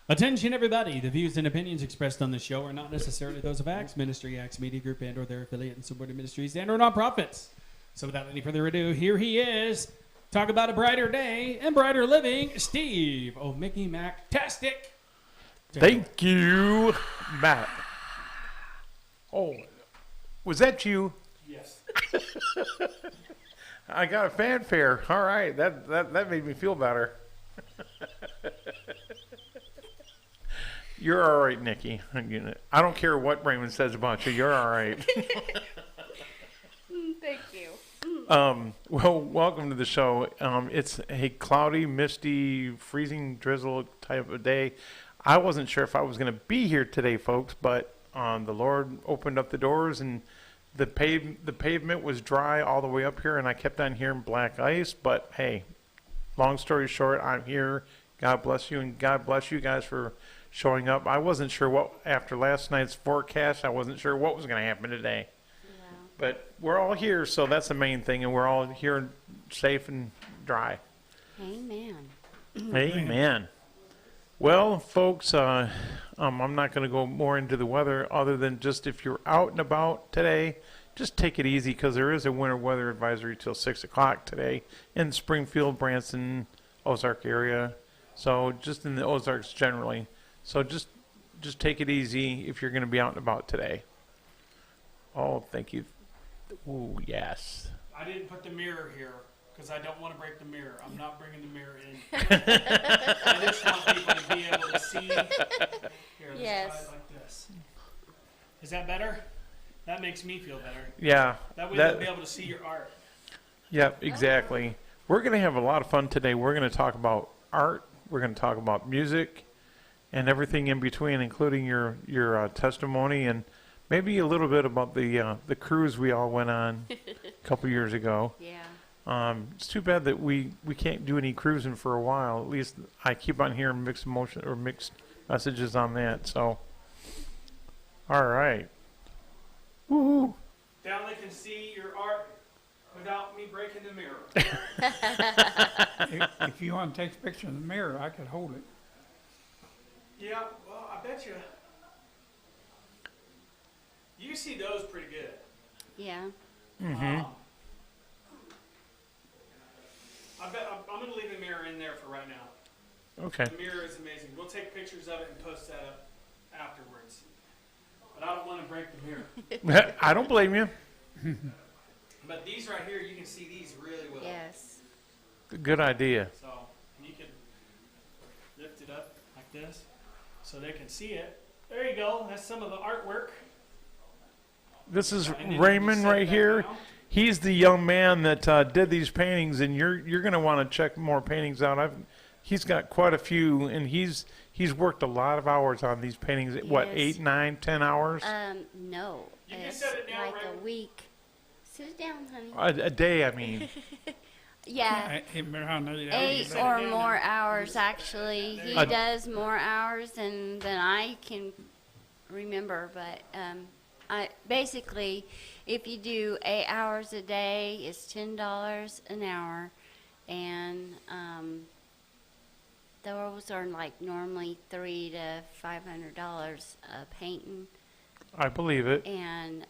Attention, everybody. The views and opinions expressed on the show are not necessarily those of Acts Ministry, Acts Media Group, and or their affiliate and supported ministries and or nonprofits. So without any further ado, here he is. Talk about a brighter day and brighter living, Steve. Oh, Mickey Mac-tastic. Thank you, Matt. Oh, was that you? Yes. I got a fanfare. All right, that made me feel better. You're all right, Nikki. I don't care what Raymond says about you. You're all right. Thank you. Well, welcome to the show. It's a cloudy, misty, freezing drizzle type of day. I wasn't sure if I was going to be here today, folks, but the Lord opened up the doors and the pavement was dry all the way up here, and I kept on hearing black ice. But hey, long story short, I'm here. God bless you, and God bless you guys for showing up. I wasn't sure what, after last night's forecast, I wasn't sure what was going to happen today. Yeah. But we're all here, so that's the main thing, and we're all here safe and dry. Amen. Amen. Well, folks, I'm not going to go more into the weather other than just if you're out and about today, just take it easy because there is a winter weather advisory till 6 o'clock today in Springfield, Branson, Ozark area. So just in the Ozarks generally. So just take it easy if you're going to be out and about today. Oh, thank you. Ooh, yes. I didn't put the mirror here because I don't want to break the mirror. I'm not bringing the mirror in. I just want people to be able to see. Here, let's Yes. try it like this. Is that better? That makes me feel better. Yeah. That way they'll be able to see your art. Yep, exactly. We're going to have a lot of fun today. We're going to talk about art. We're going to talk about music and everything in between, including your testimony and maybe a little bit about the cruise we all went on a couple years ago. Yeah. It's too bad that we can't do any cruising for a while. At least I keep on hearing mixed messages on that. So, all right. Woohoo! Now they can see your art without me breaking the mirror. If you want to take a picture of the mirror, I could hold it. Yeah, well, I bet you. You see those pretty good. Yeah. Mm-hmm. I bet I'm going to leave the mirror in there for right now. Okay. The mirror is amazing. We'll take pictures of it and post that up afterwards. But I don't want to break the mirror. I don't blame you. But these right here, you can see these really well. Yes. Good idea. So you can lift it up like this so they can see it. There you go. That's some of the artwork. This is And then Raymond you set right that here. down. He's the young man that did these paintings, and you're going to want to check more paintings out. He's got quite a few, and he's worked a lot of hours on these paintings. What, Yes. 8, 9, 10 hours? No. You can It's set it down, like Raymond. a week. Sit it down, honey. A day, I mean. Yeah. Around 8 hours. 8 set it or down more and- hours, actually. He A- does more hours than I can remember, but basically, if you do 8 hours a day, it's $10 an hour, and those are like normally $300 to $500 a painting, I believe it. and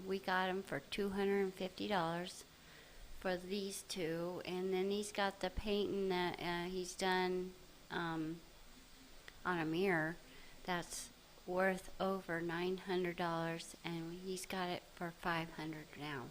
we got them for $250 for these two, and then he's got the painting that he's done on a mirror that's worth over $900, and he's got it for $500 now.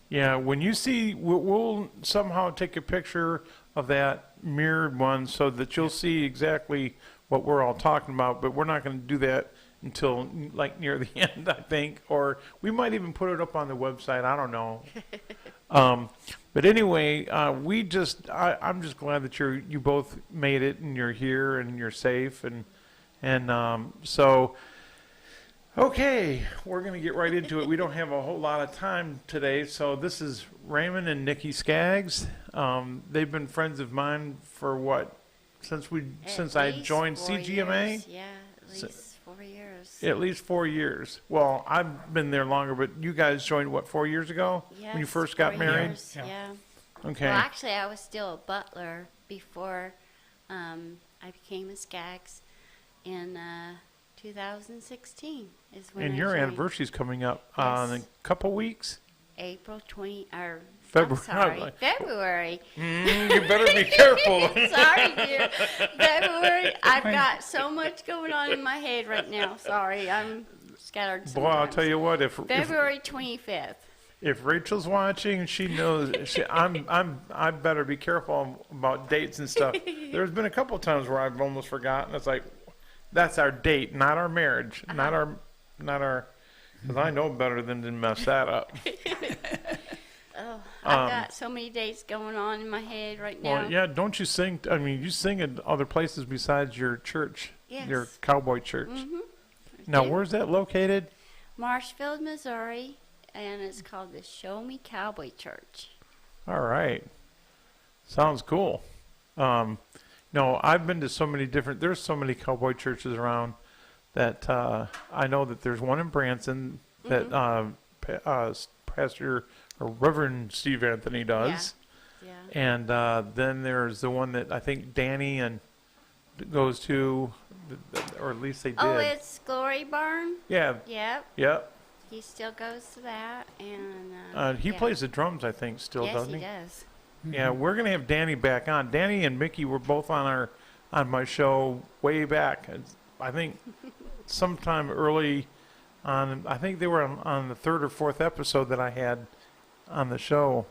Yeah, when you see, we'll somehow take a picture of that mirrored one so that you'll see exactly what we're all talking about, but we're not going to do that until like near the end, I think, or we might even put it up on the website. I don't know. But anyway, I'm just glad that you both made it and you're here and you're safe and so. Okay, we're going to get right into it. We don't have a whole lot of time today, so this is Raymond and Nikki Skaggs. They've been friends of mine for what? Since I joined 4 CGMA? years. Yeah, at least 4 years. At least 4 years. Well, I've been there longer, but you guys joined, what, 4 years ago? Yes, when you first got 4 married? years, Yeah. yeah. Okay. Well, actually, I was still a butler before I became a Skaggs. in 2016 is when And I your joined. anniversary's coming up in Yes. a couple weeks. April 20, or February. I'm sorry, February. You better be careful. Sorry, dear. February. I've got so much going on in my head right now. Sorry, I'm scattered sometimes. Boy, I'll tell you what. If February 25th. if Rachel's watching, she knows. I better be careful about dates and stuff. There's been a couple of times where I've almost forgotten. It's like, that's our date, not our marriage, not our. Because I know better than to mess that up. Oh, I've got so many dates going on in my head right now. Well, yeah, don't you sing? I mean, you sing in other places besides your church, your Yes. cowboy church. Mm-hmm. Now, do. where's that located? Marshfield, Missouri, and it's called the Show Me Cowboy Church. All right, sounds cool. No, I've been to so many different. There's so many cowboy churches around that I know that there's one in Branson that Pastor or Reverend Steve Anthony does. Yeah. And then there's the one that I think Danny and goes to, or at least they did. Oh, it's Glory Barn. Yeah. Yep. Yep. He still goes to that, and He yeah. plays the drums, I think, still, Yes, doesn't he he? does. Yeah, we're gonna have Danny back on. Danny and Mickey were both on my show way back. I think sometime early on. I think they were on the third or fourth episode that I had on the show.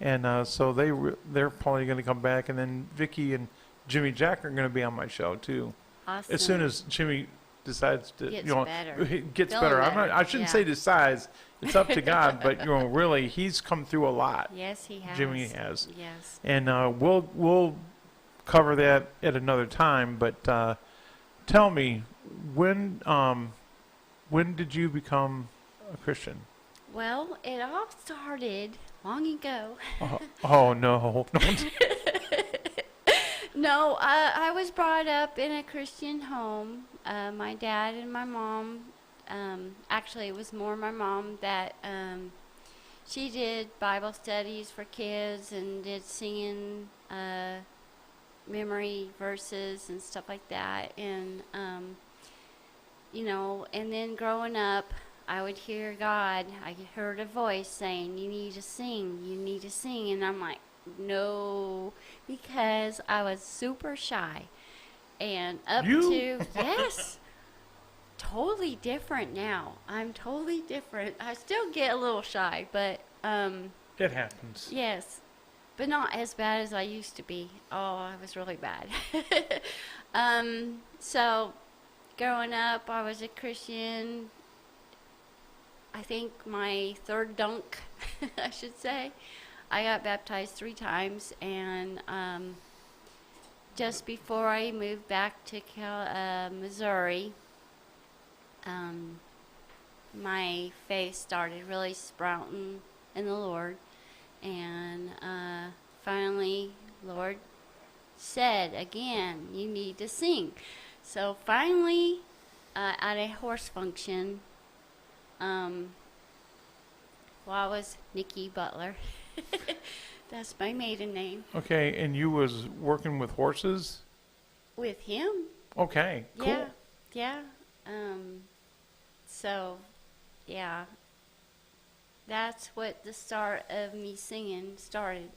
And so they're probably going to come back, and then Vicky and Jimmy Jack are going to be on my show too. Awesome. As soon as Jimmy decides to, Gets you know, better. gets Feeling better. better, I shouldn't yeah. say decides. It's up to God, but you know, really, he's come through a lot. Yes, he has. Jimmy has. Yes. And we'll cover that at another time. But tell me, when did you become a Christian? Well, it all started long ago. Oh no! No, I was brought up in a Christian home. My dad and my mom, actually it was more my mom that she did Bible studies for kids and did singing memory verses and stuff like that. And, you know, and then growing up, I would hear God. I heard a voice saying, you need to sing. And I'm like, no, because I was super shy. And yes, totally different now. I'm totally different. I still get a little shy, but It happens. yes, but not as bad as I used to be. Oh, I was really bad. So growing up, I was a Christian. I think my third dunk, I should say. I got baptized 3 times, and just before I moved back to Missouri, my faith started really sprouting in the Lord, and finally, Lord said again, you need to sing. So finally, at a horse function, well, I was Nikki Butler. That's my maiden name. Okay, and you was working with horses? With him. Okay, cool. Yeah, yeah. So, yeah. That's what the start of me singing started.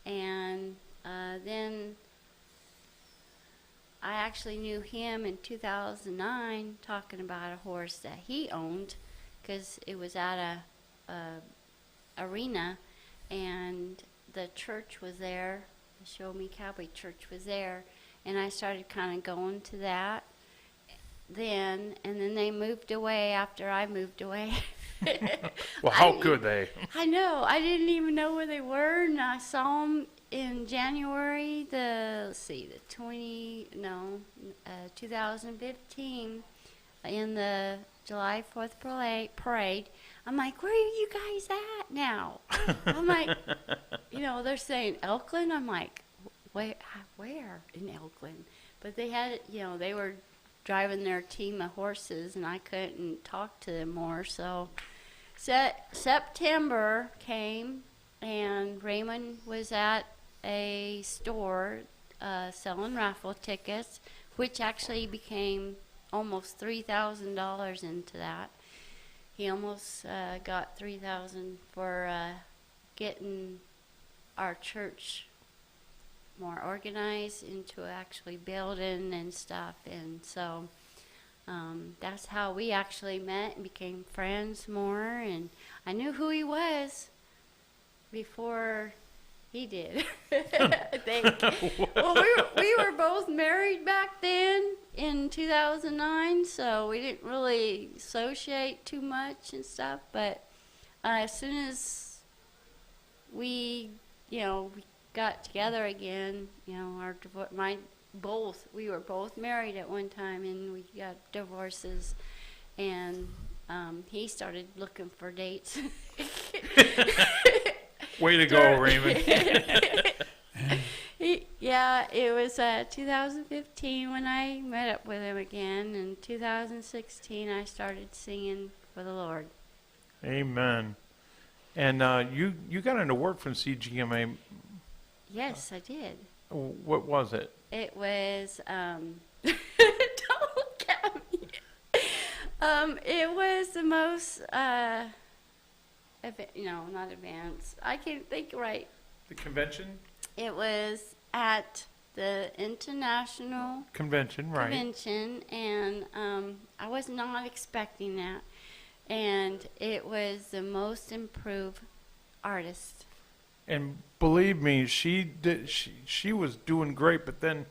And then I actually knew him in 2009 talking about a horse that he owned, because it was at a arena, and the church was there. The Show Me Cowboy Church was there, and I started kind of going to that then, and then they moved away after I moved away. Well, how could they? I know. I didn't even know where they were, and I saw them in January, 2015, in the July 4th parade. I'm like, where are you guys at now? I'm like, you know, they're saying Elkland. I'm like, where in Elkland? But they had, you know, they were driving their team of horses, and I couldn't talk to them more. So September came, and Raymond was at a store selling raffle tickets, which actually became almost $3,000 into that. He almost got $3,000 for getting our church more organized into actually building and stuff. And so that's how we actually met and became friends more. And I knew who he was before he did. I think. Well, we were both married back then in 2009, so we didn't really associate too much and stuff. But as soon as we got together again, our we were both married at one time, and we got divorces, and he started looking for dates. Way to go, Raymond. It was 2015 when I met up with him again. In 2016, I started singing for the Lord. Amen. And you got an award from CGMA. Yes, I did. What was it? It was, don't look at me. It was the most, not advanced. I can't think right. The convention? It was at the International Convention, right. Convention, and I was not expecting that. And it was the most improved artist. And believe me, she was doing great, but then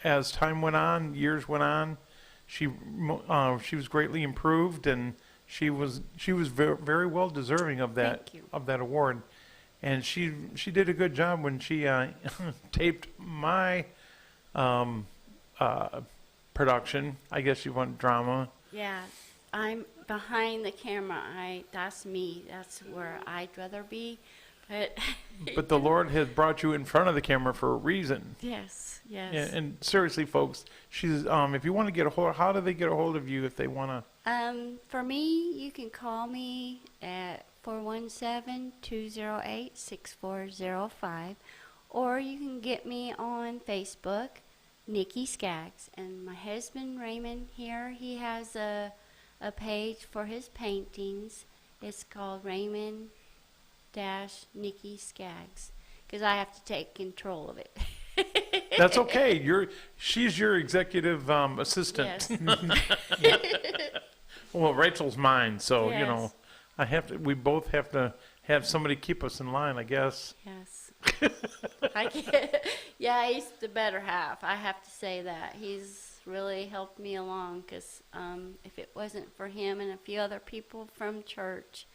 as time went on, years went on, she was greatly improved, and she was very, very well deserving of that award. And she did a good job when she taped my production. I guess you want drama. Yeah, I'm behind the camera. That's me. That's where I'd rather be. But the Lord has brought you in front of the camera for a reason. Yes. And seriously, folks, she's if you want to get a hold, how do they get a hold of you if they want to? For me, you can call me at 417-208-6405, or you can get me on Facebook, Nikki Skaggs. And my husband Raymond here, he has a page for his paintings. It's called Raymond Nikki Skaggs, because I have to take control of it. That's okay. She's your executive assistant. Yes. Well, Rachel's mine, so Yes. we both have to have somebody keep us in line, I guess. Yes. Yeah, he's the better half. I have to say that. He's really helped me along, because if it wasn't for him and a few other people from church,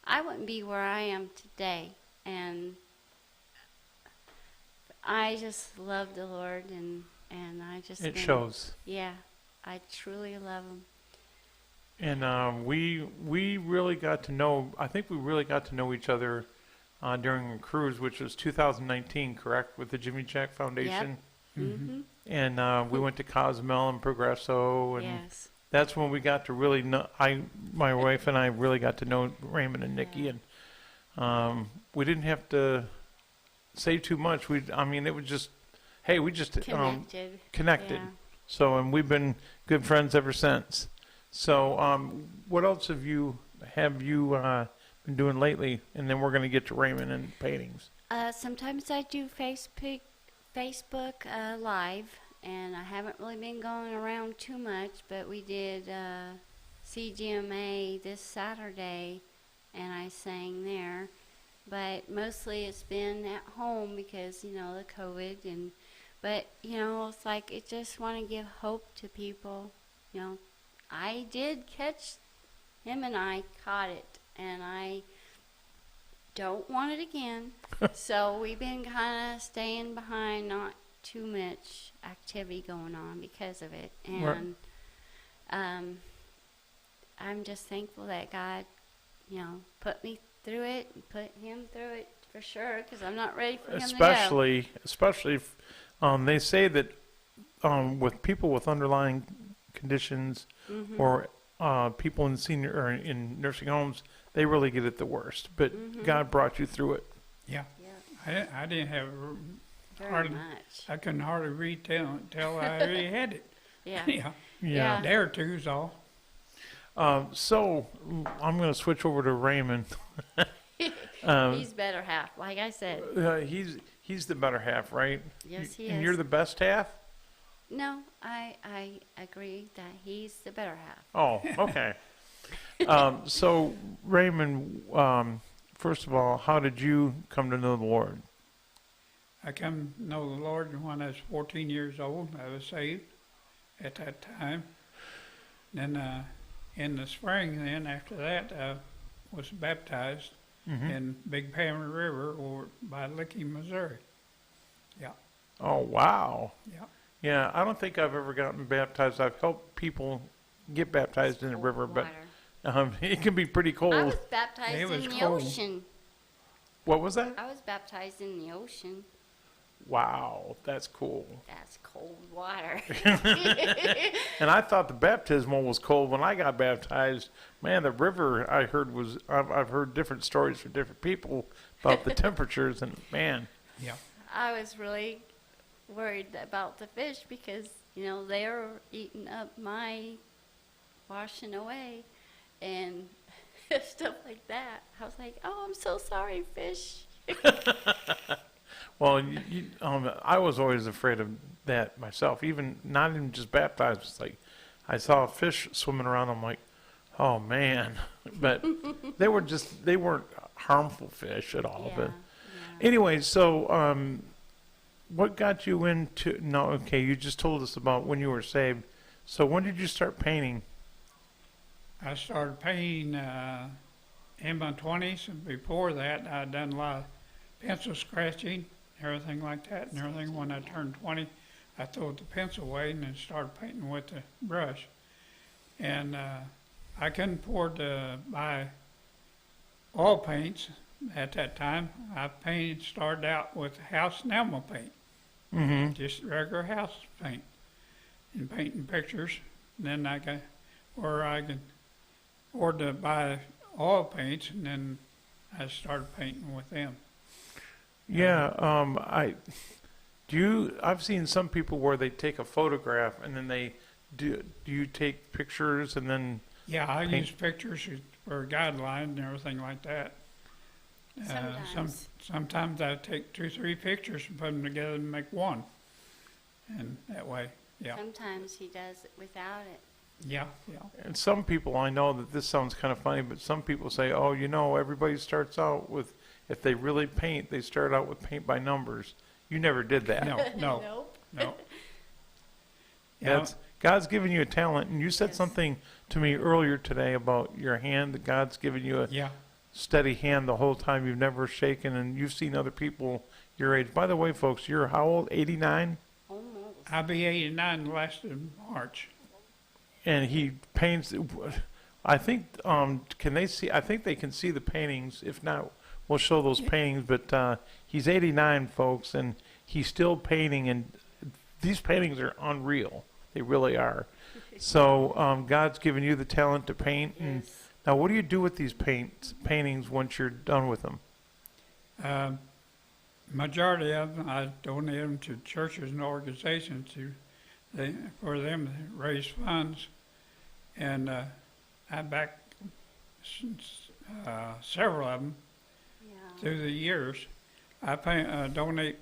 I wouldn't be where I am today. And I just love the Lord, and I just... It shows. Yeah, I truly love him. And we really got to know, I think we really got to know each other during a cruise, which was 2019, correct, with the Jimmy Jack Foundation? Yep. Mm-hmm. And we went to Cozumel and Progresso, and Yes. that's when we got to really know, my wife and I really got to know Raymond and Nikki, Yeah. and we didn't have to say too much. It was just, hey, we just connected. Yeah. So, and we've been good friends ever since. So, what else have you been doing lately? And then we're going to get to Raymond and paintings. Sometimes I do Facebook Live, and I haven't really been going around too much, but we did CGMA this Saturday, and I sang there. But mostly it's been at home because, the COVID, but it's like I just want to give hope to people. I did catch him, and I caught it, and I don't want it again. So we've been kind of staying behind, not too much activity going on because of it. And I'm just thankful that God, put me through it and put him through it for sure, because I'm not ready for him to go. Especially if, they say that with people with underlying conditions, Mm-hmm. or people in senior or in nursing homes, they really get it the worst. But God brought you through it. Yeah. Yeah, I didn't have very hardly, much. I couldn't hardly read till I really had it. Yeah. Yeah. Yeah. Yeah. Day or two's all. So I'm going to switch over to Raymond. He's better half, like I said. He's the better half, right? Yes, he And is. you're the best half? No, I agree that he's the better half. Oh, okay. So Raymond, first of all, how did you come to know the Lord? I come to know the Lord when I was 14 years old. I was saved at that time. Then in the spring, then after that, I was baptized in Big Pammy River over by Licky, Missouri. Yeah, Oh, wow. yeah. Yeah, I don't think I've ever gotten baptized. I've helped people get baptized in the river, but Water. it can be pretty I cold. was baptized It was in the cold. ocean. What was that? I was baptized in the ocean. Wow, that's cool. That's cold water. And I thought the baptismal was cold when I got baptized. Man, the river I heard was, I've heard different stories from different people about the temperatures, and man. Yeah. I was really worried about the fish because, you know, they were eating up my washing away and stuff like that. I was like, oh, I'm so sorry, fish. Well, I was always afraid of that myself. Even not even just baptized. It's like I saw a fish swimming around. I'm like, oh man. But they weren't harmful fish at all. Yeah, But yeah. anyway, so what got you into? No, okay, you just told us about when you were saved. So when did you start painting? I started painting in my 20s, and before that, I'd done a lot of pencil scratching, everything like that, and everything. When I turned 20, I threw the pencil away and then started painting with the brush. And I couldn't afford to buy oil paints at that time. I started out with house enamel paint, Mm-hmm. just regular house paint, and painting pictures. And then I could afford to buy oil paints, and then I started painting with them. Yeah, I've seen some people where they take a photograph and then they do you take pictures and then Yeah, I Paint. use pictures for a guideline and everything like that. Sometimes. Sometimes I take 2, 3 pictures and put them together and make one. And that way, yeah, Sometimes he does it without it. yeah, yeah. and some people, I know that this sounds kind of funny, but some people say, oh, everybody starts out with, if they really paint, they start out with paint by numbers. You never did that. No, no, Nope. no. Yeah, God's given you a talent, and you said Yes. something to me earlier today about your hand, that God's given you a yeah. steady hand the whole time. You've never shaken, and you've seen other people your age. By the way, folks, you're how old? 89? Almost. I'll be 89 last of March. And he paints. I think. Can they see? I think they can see the paintings. If not, we'll show those paintings. But he's 89, folks, and he's still painting. And these paintings are unreal. They really are. So God's given you the talent to paint. And Yes. now, what do you do with these paintings once you're done with them? Majority of them, I donate them to churches and organizations for them to raise funds. And I back several of them Yeah. through the years. I donate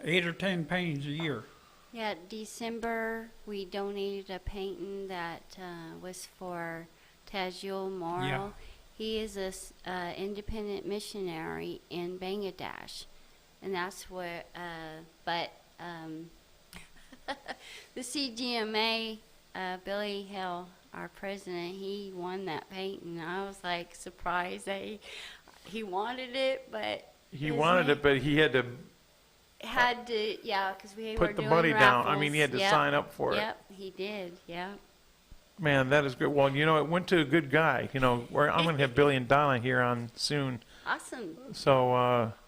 8 or 10 paintings a year. Yeah, December we donated a painting that was for Tajul Morrow. Yeah. He is a independent missionary in Bangladesh, and that's where. But the CGMA, Billy Hill, our president, he won that painting. I was like surprised that he wanted it, but He his wanted name- it, but he had to had to, yeah, because we were put the doing money down. I raffles. mean, he had to Yep. sign up for it. Yep, he did. Yep. Man, that is good. Well, it went to a good guy. Where I'm going to have Billy and Donna here on soon. Awesome. So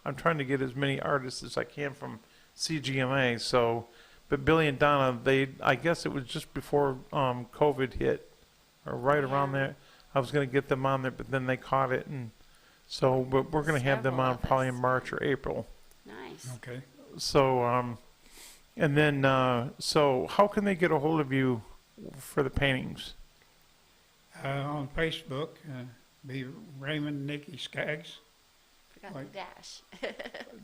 I'm trying to get as many artists as I can from CGMA. So, but Billy and Donna, I guess it was just before COVID hit, or right around Yeah. there. I was going to get them on there, but then they caught it, and so but we're going to have them Several on of probably in us. March or April. Nice. Okay. So and then so how can they get a hold of you for the paintings? On Facebook, be Raymond and Nikki Skaggs. Forgot Right. the dash.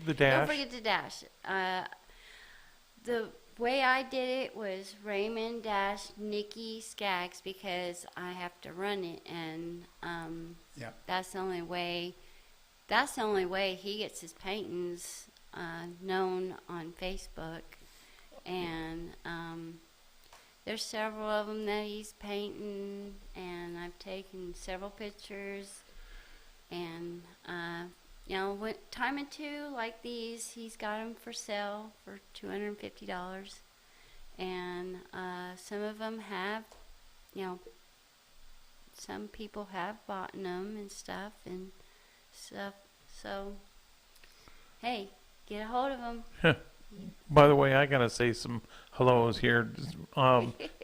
The Don't dash? forget the dash. The way I did it was Raymond dash Nikki Skaggs because I have to run it, and Yep. that's the only way. That's the only way he gets his paintings known on Facebook, and there's several of them that he's painting, and I've taken several pictures, and you know, when time and two like these, he's got them for sale for $250, and some of them have, you know, some people have bought them and stuff. So, hey, get a hold of them. By the way, I got to say some hellos here.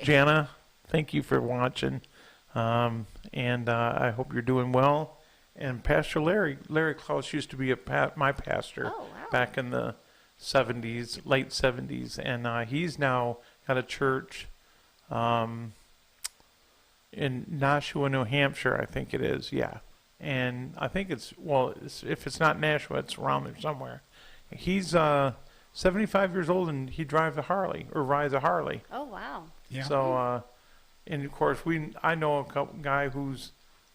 Jana, thank you for watching. And I hope you're doing well. And Pastor Larry Klaus used to be my pastor Oh, wow. back in the 70s, late 70s. And he's now got a church in Nashua, New Hampshire, I think it is, yeah. And I think if it's not Nashua, it's around there somewhere. He's 75 years old, and he drives a Harley, or rides a Harley. Oh, wow. Yeah. So, and of course, I know a guy who's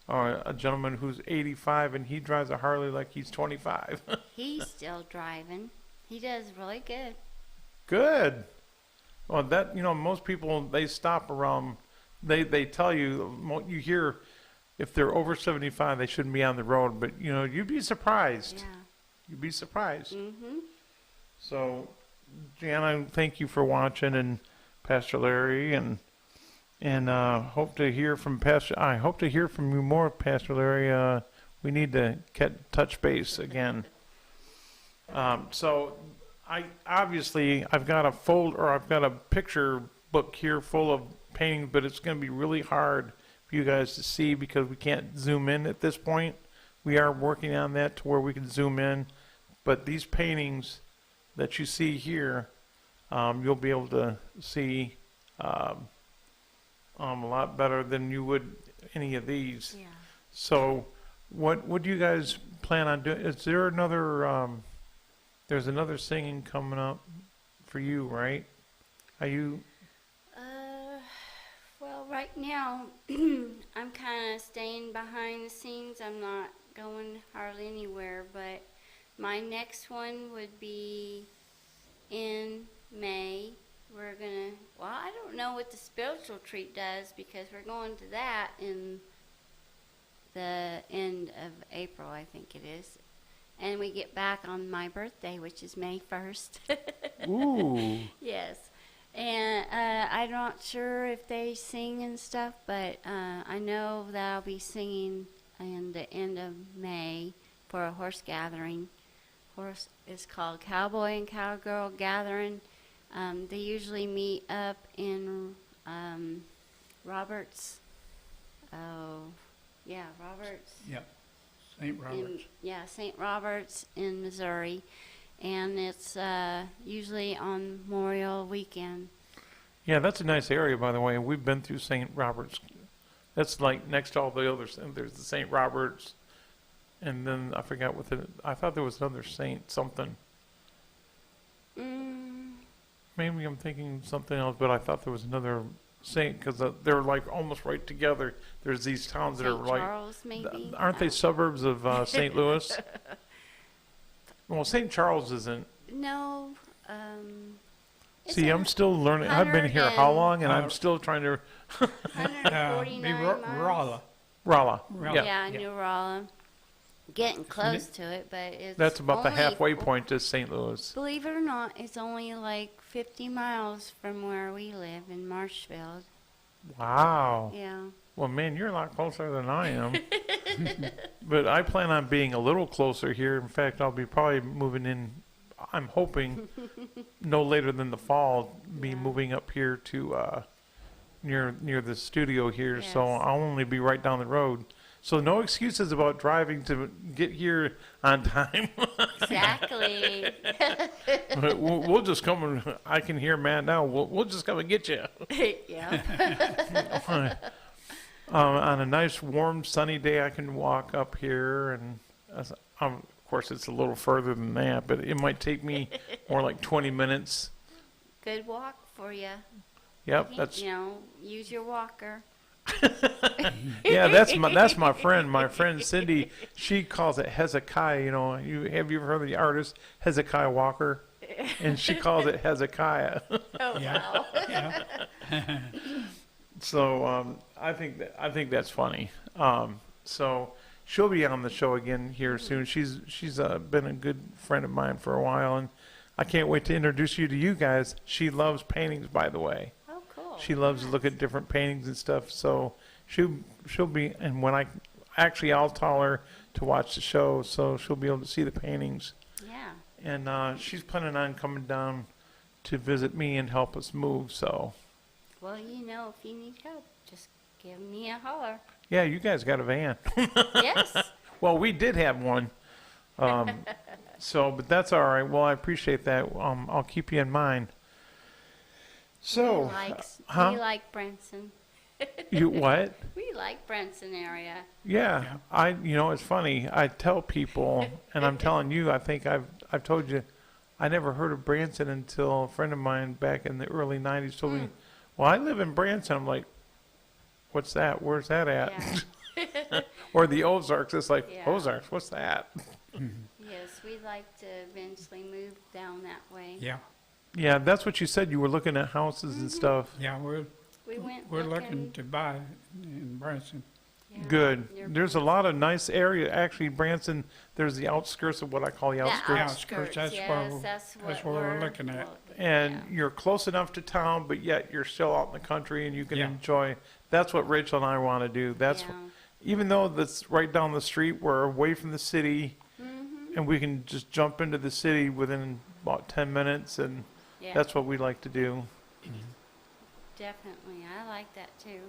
a gentleman who's 85, and he drives a Harley like he's 25. He's still driving. He does really good. Good. Well, most people, they stop around. They tell you, you hear if they're over 75, they shouldn't be on the road. But you'd be surprised. Yeah. You'd be surprised. Mm-hmm. So, Jana, thank you for watching, and Pastor Larry, and hope to hear from Pastor. I hope to hear from you more, Pastor Larry. We need to touch base again. So, I've got a picture book here full of paintings, but it's going to be really hard for you guys to see because we can't zoom in at this point. We are working on that to where we can zoom in, but these paintings that you see here, you'll be able to see a lot better than you would any of these. Yeah. So, what do you guys plan on doing? Is there another? There's another singing coming up for you, right? Are you? Well, right now, I'm kind of staying behind the scenes. I'm not going hardly anywhere, but my next one would be in May. We're going to, I don't know what the spiritual treat does because we're going to that in the end of April, I think it is. And we get back on my birthday, which is May 1st. Ooh. Yes. And I'm not sure if they sing and stuff, but I know that I'll be singing in the end of May for a horse gathering. It's called Cowboy and Cowgirl Gathering. They usually meet up in Roberts. Oh, yeah, Roberts. Yep. St. Roberts. St. Roberts in Missouri. And it's usually on Memorial Weekend. Yeah, that's a nice area, by the way. We've been through St. Roberts. That's like next to all the others. There's the St. Roberts, and then I forgot I thought there was another Saint something. Maybe I'm thinking something else, but I thought there was another Saint because they're like almost right together. There's these towns that are St. like, Charles, maybe? aren't they suburbs of St. Louis? Well, St. Charles isn't. No. See, I'm still learning. I've been here how long, and I'm still trying to. 149 Be miles. Rolla. Rolla. Rolla. Yeah, New Rolla. Getting close to it, but it's That's about the only halfway point to St. Louis. Believe it or not, it's only like 50 miles from where we live in Marshfield. Wow. Yeah. Well, man, you're a lot closer than I am. But I plan on being a little closer here. In fact, I'll be probably moving in, I'm hoping, no later than the fall, be moving up here to near the studio here. So Yes. I'll only be right down the road. So no excuses about driving to get here on time. Exactly. We'll just come and I can hear man now. We'll just come and get you. Yeah. On a nice warm sunny day, I can walk up here, and of course it's a little further than that, but it might take me more like 20 minutes. Good walk for you. Yep, that's Use your walker. yeah. That's my friend. My friend Cindy. She calls it Hezekiah. Have you ever heard of the artist Hezekiah Walker? And she calls it Hezekiah. Oh Yeah. wow. Yeah. So I think that's funny. So she'll be on the show again here soon. She's been a good friend of mine for a while, and I can't wait to introduce you to you guys. She loves paintings, by the way. Oh cool. She loves to look at different paintings and stuff. So she'll be, and when I'll tell her to watch the show, so she'll be able to see the paintings. Yeah. And she's planning on coming down to visit me and help us move. So Well, if you need help, just give me a holler. yeah, you guys got a van. Yes. Well, we did have one. But that's all right. Well, I appreciate that. I'll keep you in mind. So, We like Branson. you what? We like Branson area. Yeah, it's funny. I tell people, and I'm telling you, I think I've told you, I never heard of Branson until a friend of mine back in the early '90s told me, "Well, I live in Branson." I'm like, "What's that? Where's that at?" Yeah. Or the Ozarks. It's like Yeah. Ozarks. What's that? Yes, we'd like to eventually move down that way. Yeah. Yeah, that's what you said. You were looking at houses and stuff. Yeah. We're Looking to buy in Branson. yeah, Good. near There's a Branson. lot of nice area. Actually, Branson, there's the outskirts of what I call the The outskirts. outskirts, that's yes, what- that's that's what we're looking at. And yeah. you're close enough to town, but yet you're still out in the country and you can Yeah. enjoy. That's what Rachel and I want to do. That's Yeah. even though that's right down the street, we're away from the city, Mm-hmm. and we can just jump into the city within about 10 minutes, and Yeah, that's what we like to do. definitely. I like that too.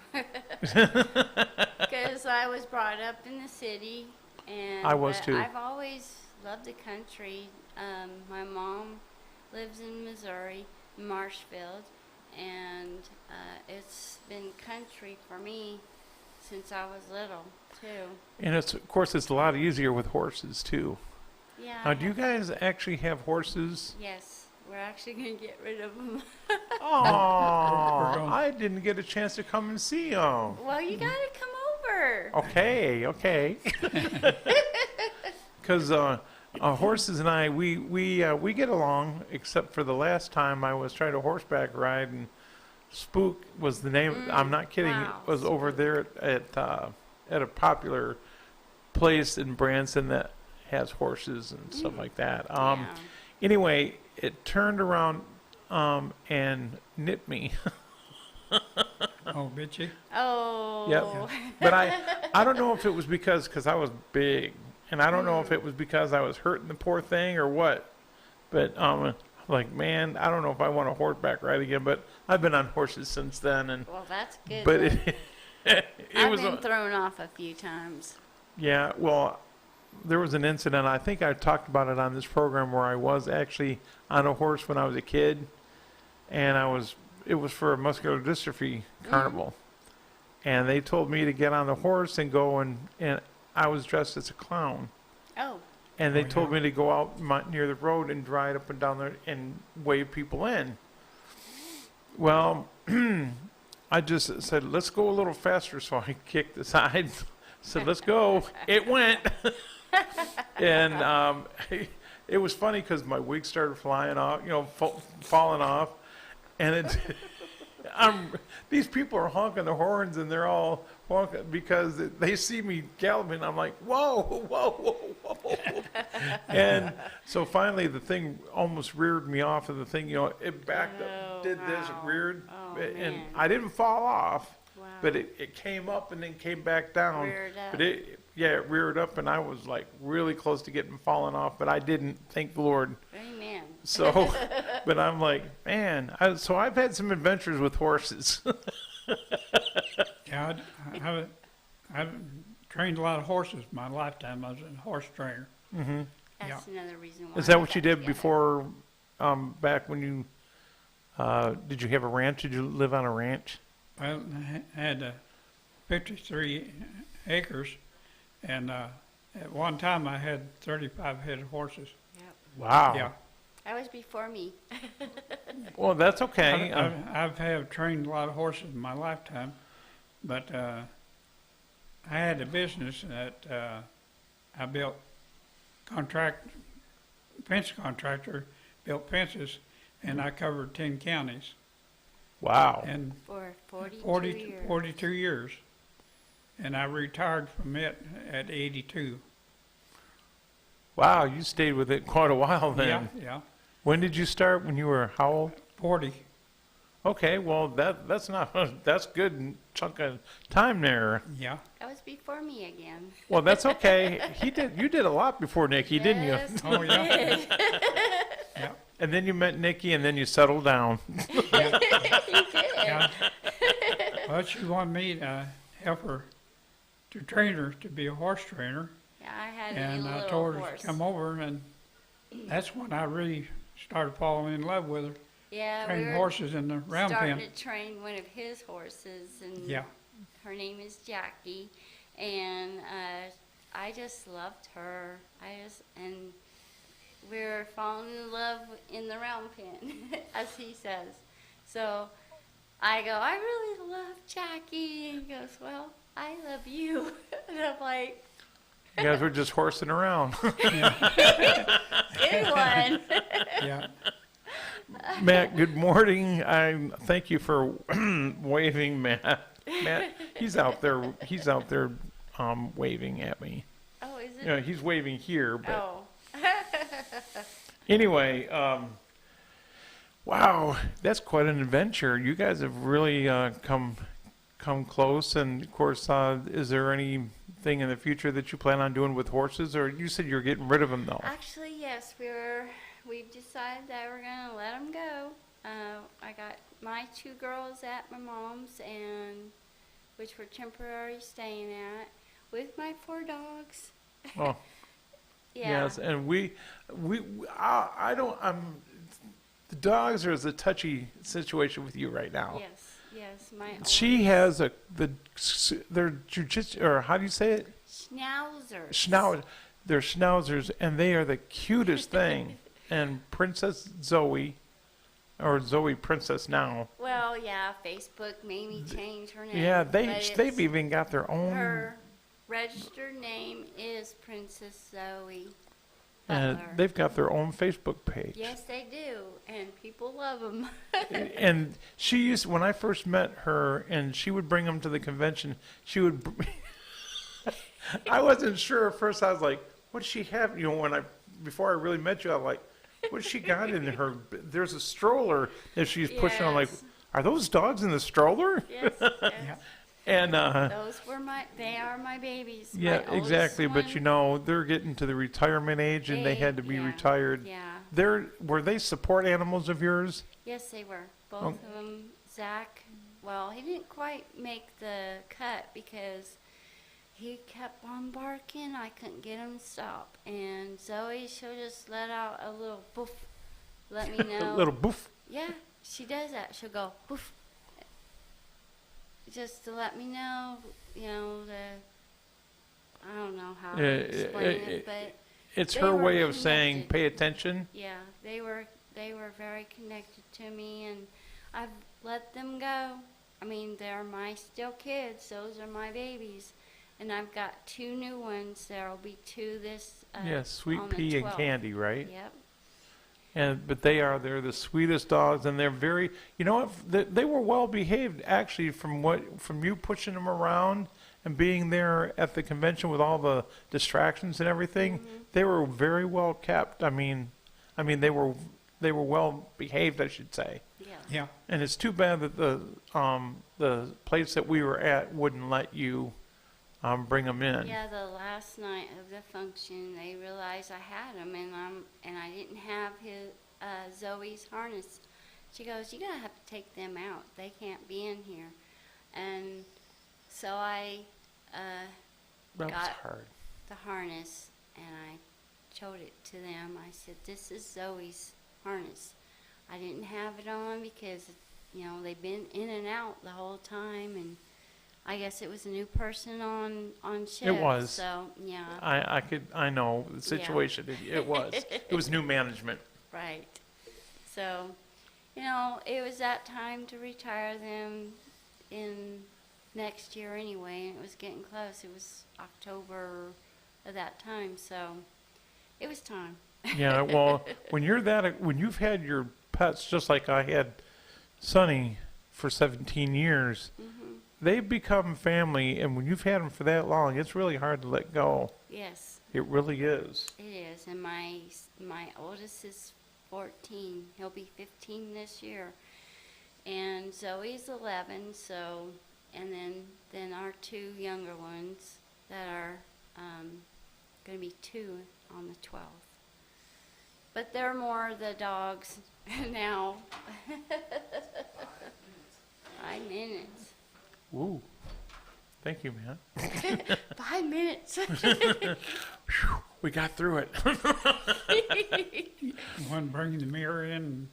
Because I was brought up in the city, and I was too. I've always loved the country. My mom lives in Missouri, Marshfield, and it's been country for me since I was little too. And of course, it's a lot easier with horses too. Yeah. Now, do you guys actually have horses? Yes, we're actually gonna get rid of them. Oh, going- I didn't get a chance to come and see them. Well, you gotta come over. Okay. Because horses and I, we get along, except for the last time I was trying to horseback ride, and Spook was the name. I'm not kidding. Wow, It was over there at a popular place in Branson that has horses and stuff like that. Yeah. Anyway, it turned around and nipped me. Oh, bitchy. Oh. Yep. But I don't know if it was because I was big, and I don't know if it was because I was hurting the poor thing or what. But like, man, I don't know if I want a horseback ride again. But I've been on horses since then, and Well, that's good. but then. it I've was been thrown off a few times. yeah. Well, there was an incident. I think I talked about it on this program where I was actually on a horse when I was a kid, and it was for a muscular dystrophy carnival. And they told me to get on the horse and go, and I was dressed as a clown. Oh. And they Oh, told yeah. me to go out near the road and ride up and down there and wave people in. Well, I just said, let's go a little faster. So I kicked the side, said, let's go. It went. And it was funny because my wig started flying off, falling off. And these people are honking their horns, and they're all honking because they see me galloping. I'm like, whoa, whoa, whoa, whoa. And so finally the thing almost reared me off of the thing, it backed up, did this, wow. reared, Oh, and man. I didn't fall off, Wow. but it came up and then came back down. Reared up. But it reared up, and I was like really close to getting falling off, but I didn't, thank the Lord. Amen. So, but I'm like, man, so I've had some adventures with horses. Yeah, I've trained a lot of horses in my lifetime. I was a horse trainer. That's another reason why. Is that we what you got did together. before, back when you, did you have a ranch? Did you live on a ranch? Well, I had 53 acres, and at one time I had 35 head of horses. Yep. Wow. Yeah. That was before me. Well, that's okay. I've have trained a lot of horses in my lifetime, but I had a business that I built fence contractor, built fences, and I covered 10 counties. Wow. And For 42 years. 42 years. And I retired from it at 82. Wow, you stayed with it quite a while then. Yeah. When did you start? When you were how old? 40. Okay, well that's not that's good chunk of time there. Yeah. That was before me again. Well, that's okay. You did a lot before Nikki, didn't you? Yes, Oh, we yeah. did. Yeah. And then you met Nikki, and then you settled down. Yeah. Well, she wanted me to help her, to train her to be a horse trainer. Yeah, I had And a I little told her horse. to come over, and that's when I really started falling in love with her. Yeah, we Training were horses in the round starting pen. to train one of his horses, and Yeah. her name is Jackie, and I just loved her. And we were falling in love in the round pen, as he says. So I go, I really love Jackie, and he goes, well, I love you, and I'm like, You guys were just horsing around. good one. Yeah. Matt, good morning. I thank you for waving, Matt. Matt, he's out there. He's out there waving at me. Oh, is it? You know, he's waving here, but Oh. anyway, wow, that's quite an adventure. You guys have really come close. And of course, is there anything in the future that you plan on doing with horses, or you said you're getting rid of them though? Actually, yes, we've decided that we're gonna let them go. I got my 2 girls at my mom's, and which we're temporarily staying at, with my 4 dogs. Oh, Yeah. yes, and I don't. The dogs are a touchy situation with you right now. Yes, my She has they're jujitsu, or how do you say it? schnauzers. They're schnauzers, and they are the cutest thing. And Princess Zoe, or Zoe Princess now. Well, yeah, Facebook made me change her name. Yeah, but they've it's- even got their own. her registered name is Princess Zoe And Butler. they've got their own Facebook page. Yes, they do, and people love them. And she used, when I first met her, and she would bring them to the convention, she would. I wasn't sure at first. I was like, "What does she have?" You know, before I really met you, I was like, "What she got in her?" There's a stroller that she's pushing. I'm like, Yes. "Are those dogs in the stroller?" Yes, Yeah. And they are my babies. yeah, My oldest exactly. But one- you know, they're getting to the retirement age, and they had to be yeah, retired. Yeah. Were they support animals of yours? Yes, they were. Both Oh. of them. Zach, well, he didn't quite make the cut because he kept on barking. I couldn't get him to stop. And Zoe, she'll just let out a little boof, let me know. A little boof. Yeah, she does that. She'll go boof, just to let me know. You know, I don't know how to explain it, but It's They her were way of saying, connected. "Pay attention." yeah, they were very connected to me, and I've let them go. I mean, they're my still kids. Those are my babies, and I've got 2 new ones. There'll be 2 this. Yes, Sweet on the Pea and 12th. Candy, right? Yep. But they're the sweetest dogs, and they're very. You know what? They were well behaved, actually, from you pushing them around and being there at the convention with all the distractions and everything. Mm-hmm. They were very well kept. I mean, they were well behaved, I should say. Yeah. Yeah. And it's too bad that the place that we were at wouldn't let you bring them in. Yeah, the last night of the function, they realized I had him, and I didn't have his Zoe's harness. She goes, "You're gonna have to take them out. They can't be in here." And so I That was got hard. the harness, and I showed it to them. I said, "This is Zoe's harness. I didn't have it on because, you know, they've been in and out the whole time, and I guess it was a new person on shift. It was. So yeah, I know the situation. It was. It was new management. right. So, you know, it was that time to retire them in next year anyway, and it was getting close. It was October of that time, so it was time. Yeah, well, when you've had your pets, just like I had Sonny for 17 years, they've become family, and when you've had them for that long, it's really hard to let go. Yes, It really is. it is. And my oldest is 14. He'll be 15 this year, and Zoe's 11. So, and then our two younger ones that are going to be 2 on the 12th. But they're more the dogs now. 5 minutes. Ooh. Thank you, man. 5 minutes. We got through it. One bringing the mirror in,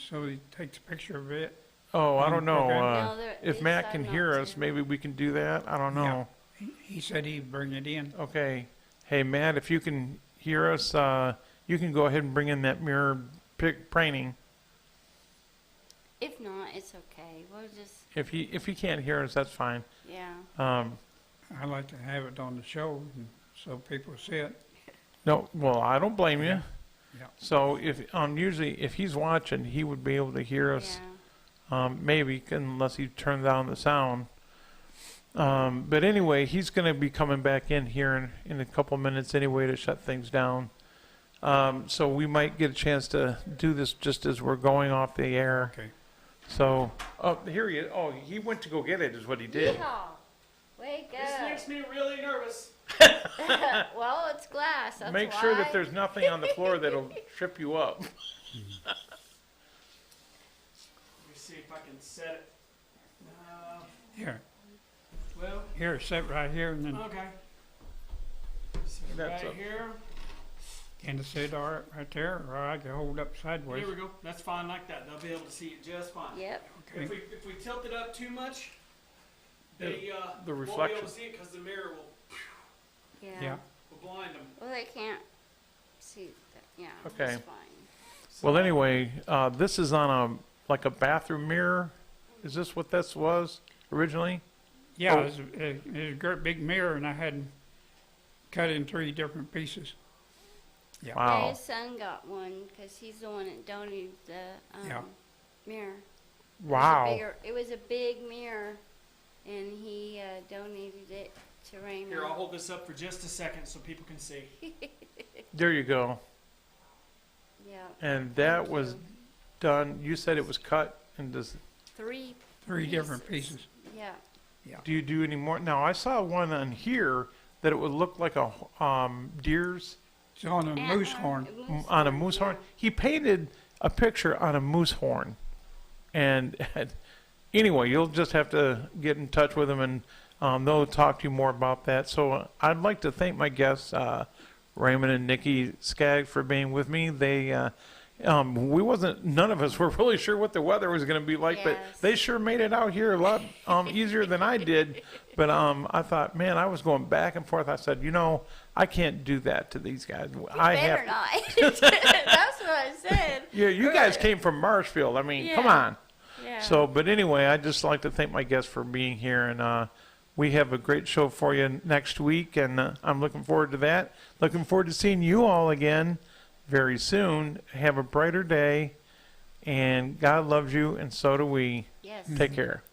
so he takes a picture of it. Oh, I don't know. No, they're- If they Matt decide can not hear to. us, maybe we can do that. I don't know. He said he'd bring it in. Okay. Hey, Matt, if you can hear us, you can go ahead and bring in that mirror painting. If not, it's okay. We'll just, If he can't hear us, that's fine. yeah. I like to have it on the show so people see it. No, well, I don't blame you. Yeah. So if usually if he's watching, he would be able to hear us. Yeah. Maybe unless he turns down the sound. But anyway, he's going to be coming back in here in a couple minutes anyway to shut things down. So we might get a chance to do this just as we're going off the air. Okay. So, oh, here he is. Oh, he went to go get it is what he did. Yeehaw. Way This go. makes me really nervous. Well, it's glass. That's Make why. sure that there's nothing on the floor that'll trip you up. Let me see if I can set it. Here, Well, here, sit right here, and then okay. Set it That's right up. here. can you sit right there, or I can hold up sideways? There we go. That's fine like that. They'll be able to see it just fine. Yep. Okay. If we tilt it up too much, they The won't be reflection. able to see it because the mirror Yeah. will blind them. Well, they can't see that. Yeah. Okay. It's fine. Well, anyway, this is on like a bathroom mirror. Is this what this was originally? Yeah, Oh. it was a great big mirror, and I had cut it in 3 different pieces. Yeah. Wow. Yeah, his son got one because he's the one that donated the Yeah. mirror. Wow. It was a big mirror, and he donated it to Raymond. Here, I'll hold this up for just a second so people can see. There you go. Yeah. And that Thank was you. done. You said it was cut. And does 3. 3 different pieces. Yeah. do you do any more? Now I saw one on here that it would look like a deer's It's on a Antler, moose horn. on a moose horn. He painted a picture on a moose horn, and anyway, you'll just have to get in touch with him, and they'll talk to you more about that. So I'd like to thank my guests, Raymond and Nikki Skaggs, for being with me. They none of us were really sure what the weather was going to be like, but Yes. they sure made it out here a lot easier than I did. But I thought, man, I was going back and forth. I said, I can't do that to these guys. I Better have. not. That's what I said. Yeah, you guys came from Marshfield. I mean, come Yeah. on. Yeah. So, but anyway, I'd just like to thank my guests for being here, and we have a great show for you next week, and I'm looking forward to that. Looking forward to seeing you all again very soon. Have a brighter day, and God loves you, and so do we. Yes. Take care.